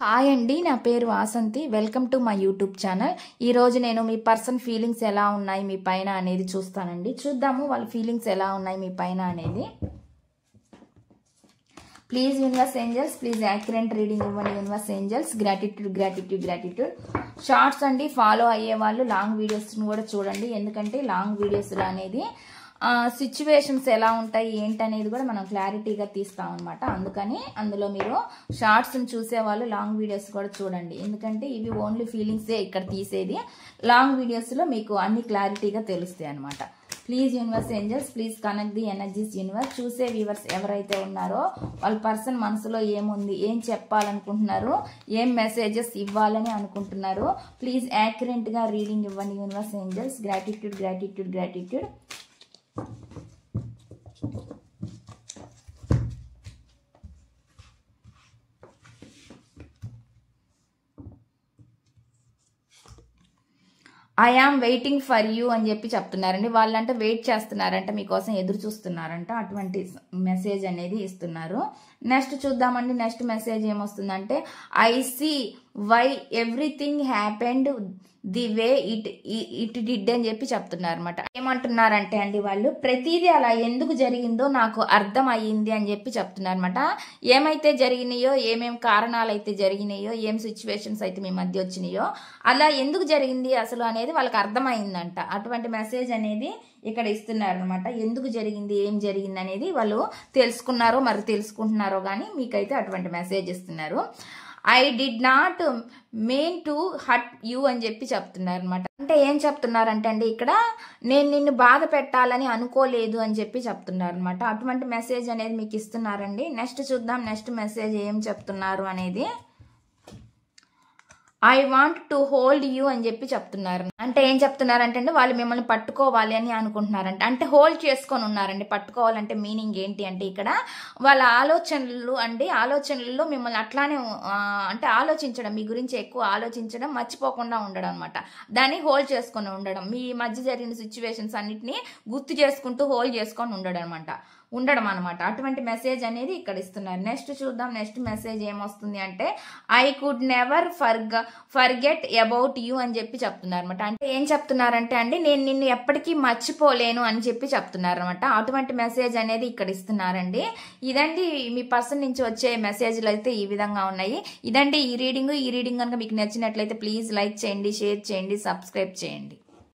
Hi అండి, నా పేరు Vasanthi. Welcome to my YouTube channel. ఈరోజు నేను మీ పర్సన్ ఫీలింగ్స్ ఎలా ఉన్నాయి మీ పైన అనేది చూస్తానండి. చూద్దాము వాళ్ళ ఫీలింగ్స్ ఎలా ఉన్నాయి మీ పైన అనేది. Please universe angels, please accurate reading ఇవ్వండి universe angels. Gratitude gratitude gratitude. Shorts అండి, ఫాలో అయ్యే వాళ్ళు లాంగ్ వీడియోస్ని కూడా చూడండి. ఎందుకంటే లాంగ్ వీడియోస్లో అనేది సిచ్యువేషన్స్ ఎలా ఉంటాయి ఏంటనేది కూడా మనం క్లారిటీగా తీస్తామన్నమాట. అందుకని అందులో మీరు షార్ట్స్ని చూసేవాళ్ళు లాంగ్ వీడియోస్ కూడా చూడండి. ఎందుకంటే ఇవి ఓన్లీ ఫీలింగ్సే ఇక్కడ తీసేది. లాంగ్ వీడియోస్లో మీకు అన్ని క్లారిటీగా తెలుస్తాయి అనమాట. Please universe angels, please connect the energies universe. చూసే వ్యూవర్స్ ఎవరైతే ఉన్నారో వాళ్ళ పర్సన్ మనసులో ఏముంది, ఏం చెప్పాలనుకుంటున్నారు, ఏం మెసేజెస్ ఇవ్వాలని అనుకుంటున్నారు, ప్లీజ్ యాక్యురేట్గా రీడింగ్ ఇవ్వండి universe angels. Gratitude gratitude gratitude. I am waiting for you అని చెప్పి చెప్తున్నారండి. వాళ్ళంటే వెయిట్ చేస్తున్నారంట, మీకోసం ఎదురు చూస్తున్నారంట. అటువంటి మెసేజ్ అనేది ఇస్తున్నారు. నెక్స్ట్ చూద్దామండి. నెక్స్ట్ మెసేజ్ ఏమొస్తుందంటే, I see why everything happened the way it did అని చెప్పి చెప్తున్నారు అనమాట. ఏమంటున్నారంటే అండి, వాళ్ళు ప్రతిదీ అలా ఎందుకు జరిగిందో నాకు అర్థం అయ్యింది అని చెప్పి చెప్తున్నారు అనమాట. ఏమైతే జరిగినాయో, ఏమేం కారణాలు అయితే జరిగినాయో, ఏం సిచ్యువేషన్స్ అయితే మీ మధ్య వచ్చినాయో, అలా ఎందుకు జరిగింది అసలు అనేది వాళ్ళకి అర్థమైందంట. అటువంటి మెసేజ్ అనేది ఇక్కడ ఇస్తున్నారు అనమాట. ఎందుకు జరిగింది, ఏం జరిగింది అనేది వాళ్ళు తెలుసుకున్నారో మరి తెలుసుకుంటున్నారో కానీ మీకైతే అటువంటి మెసేజ్ ఇస్తున్నారు. I did not mean to hurt you అని చెప్పి చెప్తున్నారు అనమాట. అంటే ఏం చెప్తున్నారంటే అండి, ఇక్కడ నేను నిన్ను బాధ పెట్టాలని అనుకోలేదు అని చెప్పి చెప్తున్నారు అనమాట. అటువంటి మెసేజ్ అనేది మీకు ఇస్తున్నారండి. నెక్స్ట్ చూద్దాం నెక్స్ట్ మెసేజ్ ఏం చెప్తున్నారు అనేది. I want to hold you అని చెప్పి చెప్తున్నారు. అంటే ఏం చెప్తున్నారంటే అండి, వాళ్ళు మిమ్మల్ని పట్టుకోవాలి అని అనుకుంటున్నారంట. అంటే హోల్డ్ చేసుకొని ఉన్నారండి. పట్టుకోవాలంటే మీనింగ్ ఏంటి అంటే, ఇక్కడ వాళ్ళ ఆలోచనల్లో మిమ్మల్ని అట్లానే అంటే ఆలోచించడం, మీ గురించి ఎక్కువ ఆలోచించడం, మర్చిపోకుండా ఉండడం అనమాట. దాన్ని హోల్డ్ చేసుకొని ఉండడం, మీ మధ్య జరిగిన సిచ్యువేషన్స్ అన్నిటినీ గుర్తు చేసుకుంటూ హోల్డ్ చేసుకొని ఉండడం అనమాట. అటువంటి మెసేజ్ అనేది ఇక్కడ ఇస్తున్నారు. నెక్స్ట్ చూద్దాం నెక్స్ట్ మెసేజ్ ఏమొస్తుంది అంటే, I could never forget about you అని చెప్పి చెప్తున్నారు అనమాట. అంటే ఏం చెప్తున్నారంటే అండి, నేను నిన్ను ఎప్పటికీ మర్చిపోలేను అని చెప్పి చెప్తున్నారు అనమాట. అటువంటి మెసేజ్ అనేది ఇక్కడ ఇస్తున్నారండి. ఇదండి మీ పర్సన్ నుంచి వచ్చే మెసేజ్లు అయితే ఈ విధంగా ఉన్నాయి. ఇదండి ఈ రీడింగ్ కనుక మీకు నచ్చినట్లయితే ప్లీజ్ లైక్ చేయండి, షేర్ చేయండి, సబ్స్క్రైబ్ చేయండి.